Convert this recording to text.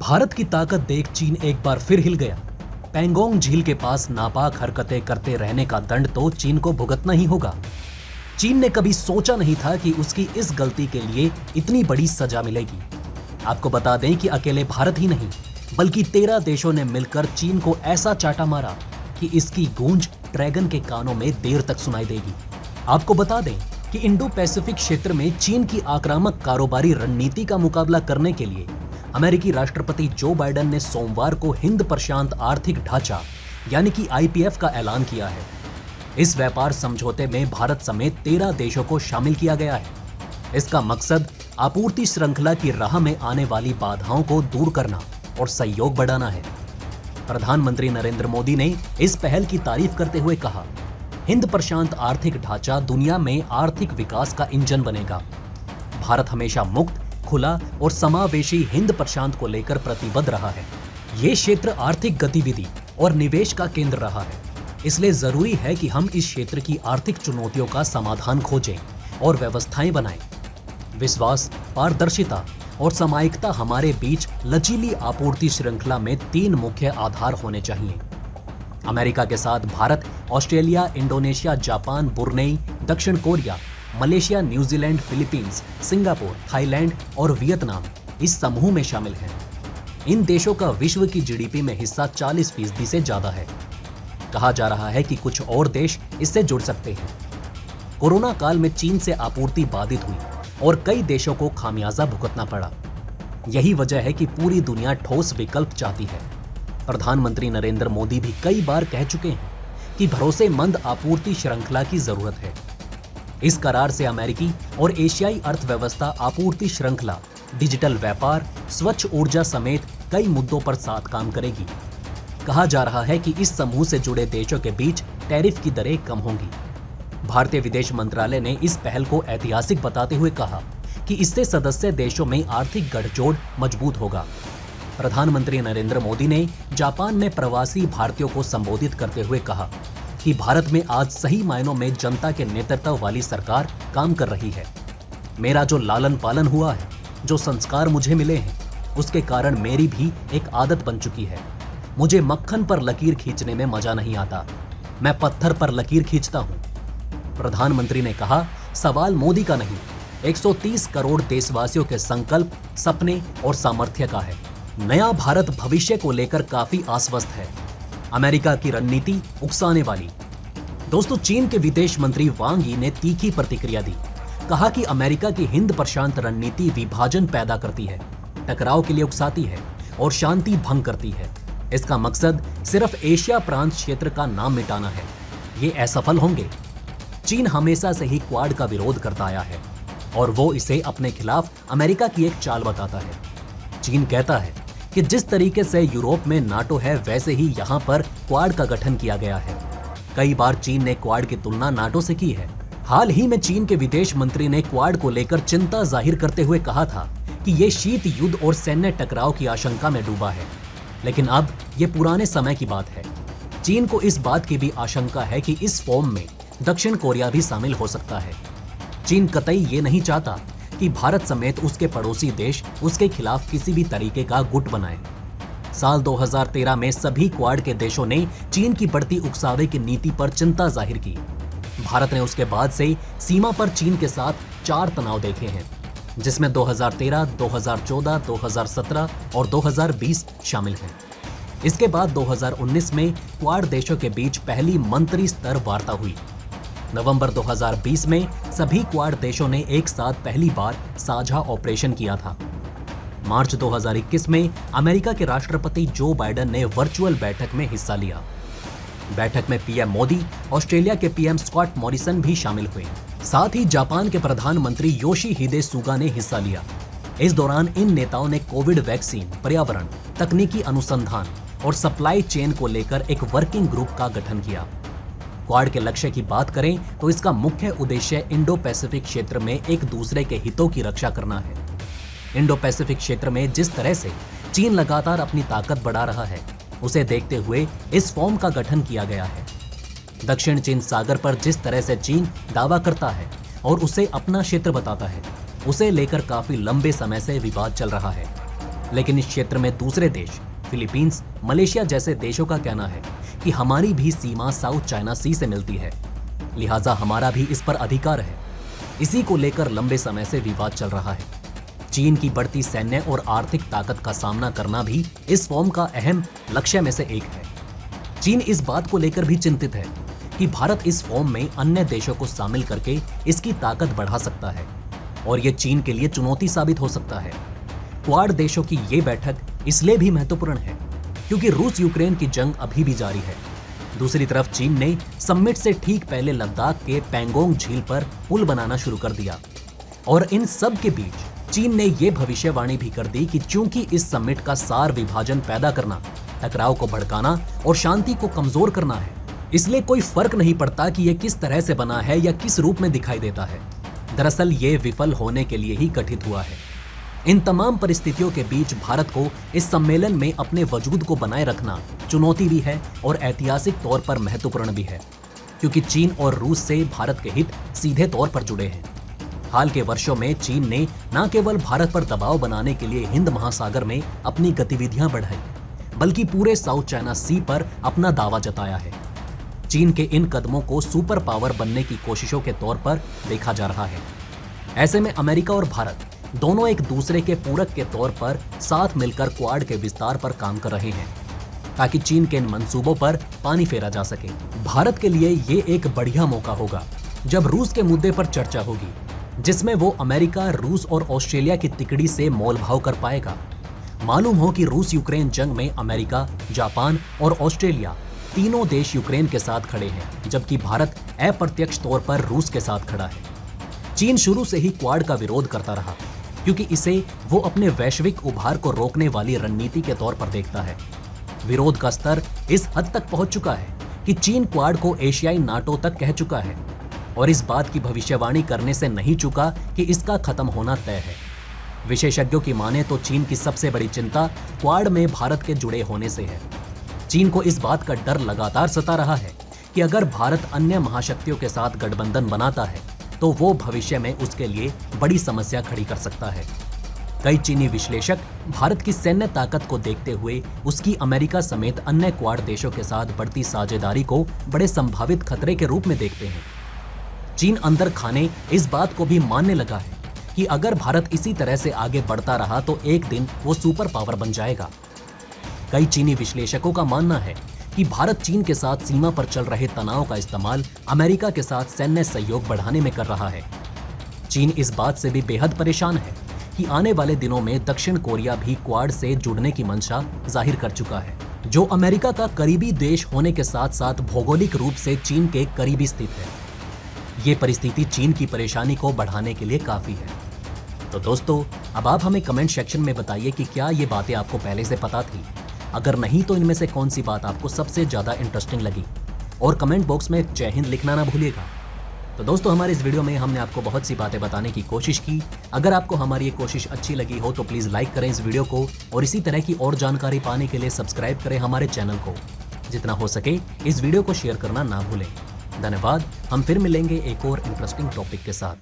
भारत की ताकत देख चीन एक बार फिर हिल गया। पैंगोंग झील के पास नापाक हरकतें करते रहने का दंड तो चीन को भुगतना ही होगा। चीन ने कभी सोचा नहीं था कि उसकी इस गलती के लिए इतनी बड़ी सजा मिलेगी। आपको बता दें कि अकेले भारत ही नहीं बल्कि 13 देशों ने मिलकर चीन को ऐसा चाटा मारा कि इसकी गूंज ड्रैगन के कानों में देर तक सुनाई देगी। आपको बता दें कि इंडो पैसिफिक क्षेत्र में चीन की आक्रामक कारोबारी रणनीति का मुकाबला करने के लिए अमेरिकी राष्ट्रपति जो बाइडेन ने सोमवार को हिंद प्रशांत आर्थिक ढांचा यानी कि आईपीएफ का ऐलान किया है। इस व्यापार समझौते में भारत समेत 13 देशों को शामिल किया गया है। इसका मकसद आपूर्ति श्रृंखला की राह में आने वाली बाधाओं को दूर करना और सहयोग बढ़ाना है। प्रधानमंत्री नरेंद्र मोदी ने इस पहल की तारीफ करते हुए कहा, हिंद प्रशांत आर्थिक ढांचा दुनिया में आर्थिक विकास का इंजन बनेगा। भारत हमेशा मुक्त, खुला और समावेशी हिंद प्रशांत को लेकर प्रतिबद्ध रहा है। ये क्षेत्र आर्थिक गतिविधि और निवेश का केंद्र रहा है। इसलिए जरूरी है कि हम इस क्षेत्र की आर्थिक चुनौतियों का समाधान खोजें और व्यवस्थाएं बनाएं। विश्वास, पारदर्शिता और समायिकता हमारे बीच लचीली आपूर्ति श्रृंखला में 3 मुख्य आधार होने चाहिए। अमेरिका के साथ भारत, ऑस्ट्रेलिया, इंडोनेशिया, जापान, बुर्नेई, दक्षिण Korea, Malaysia, New Zealand, Philippines, Singapore, Thailand और वियतनाम इस समूह में शामिल हैं। इन देशों का विश्व की जीडीपी में हिस्सा 40% से ज्यादा है। कहा जा रहा है कि कुछ और देश इससे जुड़ सकते हैं। कोरोना काल में चीन से आपूर्ति बाधित हुई और कई देशों को खामियाजा भुगतना पड़ा। यही वजह है कि पूरी दुनिया ठोस विकल्प चाहती है। प्रधानमंत्री नरेंद्र मोदी भी कई बार कह चुके हैं कि भरोसेमंद आपूर्ति श्रृंखला की जरूरत है। इस करार से अमेरिकी और एशियाई अर्थव्यवस्था, आपूर्ति श्रृंखला, डिजिटल व्यापार, स्वच्छ ऊर्जा समेत कई मुद्दों पर साथ काम करेगी। कहा जा रहा है कि इस समूह से जुड़े देशों के बीच टैरिफ की दरें कम होंगी। भारतीय विदेश मंत्रालय ने इस पहल को ऐतिहासिक बताते हुए कहा कि इससे सदस्य देशों में आर्थिक गठजोड़ मजबूत होगा। प्रधानमंत्री नरेंद्र मोदी ने जापान में प्रवासी भारतीयों को संबोधित करते हुए कहा कि भारत में आज सही मायनों में जनता के नेतृत्व वाली सरकार काम कर रही है। मेरा जो लालन पालन हुआ है, जो संस्कार मुझे मिले हैं, उसके कारण मेरी भी एक आदत बन चुकी है। मुझे मक्खन पर लकीर खींचने में मजा नहीं आता, मैं पत्थर पर लकीर खींचता हूं। प्रधानमंत्री ने कहा, सवाल मोदी का नहीं, 130 करोड़ देशवासियों के संकल्प, सपने और सामर्थ्य का है। नया भारत भविष्य को लेकर काफी आश्वस्त है। अमेरिका की रणनीति उकसाने वाली। दोस्तों, चीन के विदेश मंत्री वांग यी ने तीखी प्रतिक्रिया दी। कहा कि अमेरिका की हिंद प्रशांत रणनीति विभाजन पैदा करती है, टकराव के लिए उकसाती है और शांति भंग करती है। इसका मकसद सिर्फ एशिया प्रांत क्षेत्र का नाम मिटाना है। ये असफल होंगे। चीन हमेशा से ही क्वाड का विरोध करता आया है और वो इसे अपने खिलाफ अमेरिका की एक चाल बताता है। चीन कहता है कि जिस तरीके से यूरोप में नाटो है, वैसे ही यहाँ पर क्वाड का गठन किया गया है। कई बार चीन ने क्वाड की तुलना नाटो से की है। हाल ही में चीन के विदेश मंत्री ने क्वाड को लेकर चिंता जाहिर करते हुए कहा था कि ये शीत युद्ध और सैन्य टकराव की आशंका में डूबा है, लेकिन अब ये पुराने समय की बात है। चीन को इस बात की भी आशंका है कि इस फॉर्म में दक्षिण कोरिया भी शामिल हो सकता है। चीन कतई ये नहीं चाहता कि भारत समेत उसके पड़ोसी देश उसके खिलाफ किसी भी तरीके का गुट बनाए। साल 2013 में सभी क्वाड के देशों ने चीन की बढ़ती उकसावे की नीति पर चिंता जाहिर की। भारत ने उसके बाद से सीमा पर चीन के साथ 4 तनाव देखे हैं, जिसमें 2013, 2014, 2017 और 2020 शामिल हैं। इसके बाद 2019 में क्वाड देशों के बीच पहली मंत्री स्तर वार्ता हुई। नवंबर 2020 में सभी क्वाड देशों ने एक साथ पहली बार साझा ऑपरेशन किया था। मार्च 2021 में अमेरिका के राष्ट्रपति जो बाइडेन ने वर्चुअल बैठक में हिस्सा लिया। बैठक में पीएम मोदी, ऑस्ट्रेलिया के पीएम स्कॉट मॉरिसन भी शामिल हुए। साथ ही जापान के प्रधानमंत्री योशिहिदे सुगा ने हिस्सा लिया। इस दौरान इन नेताओं ने कोविड वैक्सीन, पर्यावरण, तकनीकी अनुसंधान और सप्लाई चेन को लेकर एक वर्किंग ग्रुप का गठन किया। क्वाड के लक्ष्य की बात करें तो इसका मुख्य उद्देश्य इंडो पैसिफिक क्षेत्र में एक दूसरे के हितों की रक्षा करना है। इंडो पैसिफिक क्षेत्र में जिस तरह से चीन लगातार अपनी ताकत बढ़ा रहा है, उसे देखते हुए इस फॉर्म का गठन किया गया है। दक्षिण चीन सागर पर जिस तरह से चीन दावा करता है और उसे अपना क्षेत्र बताता है, उसे लेकर काफी लंबे समय से विवाद चल रहा है। लेकिन इस क्षेत्र में दूसरे देश फिलीपींस, मलेशिया जैसे देशों का कहना है कि हमारी भी सीमा साउथ चाइना सी से मिलती है, लिहाजा हमारा भी इस पर अधिकार है। इसी को लेकर लंबे समय से विवाद चल रहा है। चीन की बढ़ती सैन्य और आर्थिक ताकत का सामना करना भी इस फॉर्म का अहम लक्ष्य में से एक है। चीन इस बात को लेकर भी चिंतित है कि भारत इस फॉर्म में अन्य देशों को शामिल करके इसकी ताकत बढ़ा सकता है और ये चीन के लिए चुनौती साबित हो सकता है। क्वाड देशों की ये बैठक इसलिए भी महत्वपूर्ण है क्योंकि रूस यूक्रेन की जंग अभी भी जारी है। दूसरी तरफ चीन ने समिट से ठीक पहले लद्दाख के पैंगोंग झील पर पुल बनाना शुरू कर दिया और इन सब के बीच चीन ने यह भविष्यवाणी भी कर दी कि चूंकि इस समिट का सार विभाजन पैदा करना, टकराव को भड़काना और शांति को कमजोर करना है, इसलिए कोई फर्क नहीं पड़ता कि यह किस तरह से बना है या किस रूप में दिखाई देता है। दरअसल ये विफल होने के लिए ही गठित हुआ है। इन तमाम परिस्थितियों के बीच भारत को इस सम्मेलन में अपने वजूद को बनाए रखना चुनौती भी है और ऐतिहासिक तौर पर महत्वपूर्ण भी है, क्योंकि चीन और रूस से भारत के हित सीधे तौर पर जुड़े हैं। हाल के वर्षों में चीन ने न केवल भारत पर दबाव बनाने के लिए हिंद महासागर में अपनी गतिविधियां बढ़ाई, बल्कि पूरे साउथ चाइना सी पर अपना दावा जताया है। चीन के इन कदमों को सुपर पावर बनने की कोशिशों के तौर पर देखा जा रहा है। ऐसे में अमेरिका और भारत दोनों एक दूसरे के पूरक के तौर पर साथ मिलकर क्वाड के विस्तार पर काम कर रहे हैं ताकि चीन के इन मंसूबों पर पानी फेरा जा सके। भारत के लिए ये एक बढ़िया मौका होगा जब रूस के मुद्दे पर चर्चा होगी, जिसमें वो अमेरिका, रूस और ऑस्ट्रेलिया की तिकड़ी से मोलभाव कर पाएगा। मालूम हो कि रूस यूक्रेन जंग में अमेरिका, जापान और ऑस्ट्रेलिया तीनों देश यूक्रेन के साथ खड़े हैं, जबकि भारत अप्रत्यक्ष तौर पर रूस के साथ खड़ा है। चीन शुरू से ही क्वाड का विरोध करता रहा क्योंकि इसे वो अपने वैश्विक उभार को रोकने वाली रणनीति के तौर पर देखता है। विरोध का स्तर इस हद तक पहुंच चुका है कि चीन क्वाड को एशियाई नाटो तक कह चुका है और इस बात की भविष्यवाणी करने से नहीं चुका कि इसका खत्म होना तय है। विशेषज्ञों की माने तो चीन की सबसे बड़ी चिंता क्वाड में भारत के जुड़े होने से है। चीन को इस बात का डर लगातार सता रहा है कि अगर भारत अन्य महाशक्तियों के साथ गठबंधन बनाता है तो वो भविष्य में उसके लिए बड़ी समस्या खड़ी कर सकता है। कई चीनी विश्लेषक भारत की सैन्य ताकत को देखते हुए उसकी अमेरिका समेत अन्य क्वाड देशों के साथ बढ़ती साझेदारी को बड़े संभावित खतरे के रूप में देखते हैं। चीन अंदर खाने इस बात को भी मानने लगा है कि अगर भारत इसी तरह से आगे बढ़ता रहा तो एक दिन वो सुपर पावर बन जाएगा। कई चीनी विश्लेषकों का मानना है कि भारत चीन के साथ सीमा पर चल रहे तनाव का इस्तेमाल अमेरिका के साथ सैन्य सहयोग बढ़ाने में कर रहा है। चीन इस बात से भी बेहद परेशान है कि आने वाले दिनों में दक्षिण कोरिया भी क्वाड से जुड़ने की मंशा जाहिर कर चुका है, जो अमेरिका का करीबी देश होने के साथ साथ भौगोलिक रूप से चीन के करीबी स्थित है। ये परिस्थिति चीन की परेशानी को बढ़ाने के लिए काफी है। तो दोस्तों, अब आप हमें कमेंट सेक्शन में बताइए कि क्या ये बातें आपको पहले से पता थी। अगर नहीं तो इनमें से कौन सी बात आपको सबसे ज्यादा इंटरेस्टिंग लगी, और कमेंट बॉक्स में जय हिंद लिखना ना भूलिएगा। तो दोस्तों, हमारे इस वीडियो में हमने आपको बहुत सी बातें बताने की कोशिश की। अगर आपको हमारी ये कोशिश अच्छी लगी हो तो प्लीज़ लाइक करें इस वीडियो को और इसी तरह की और जानकारी पाने के लिए सब्सक्राइब करें हमारे चैनल को। जितना हो सके इस वीडियो को शेयर करना ना भूलें। धन्यवाद। हम फिर मिलेंगे एक और इंटरेस्टिंग टॉपिक के साथ।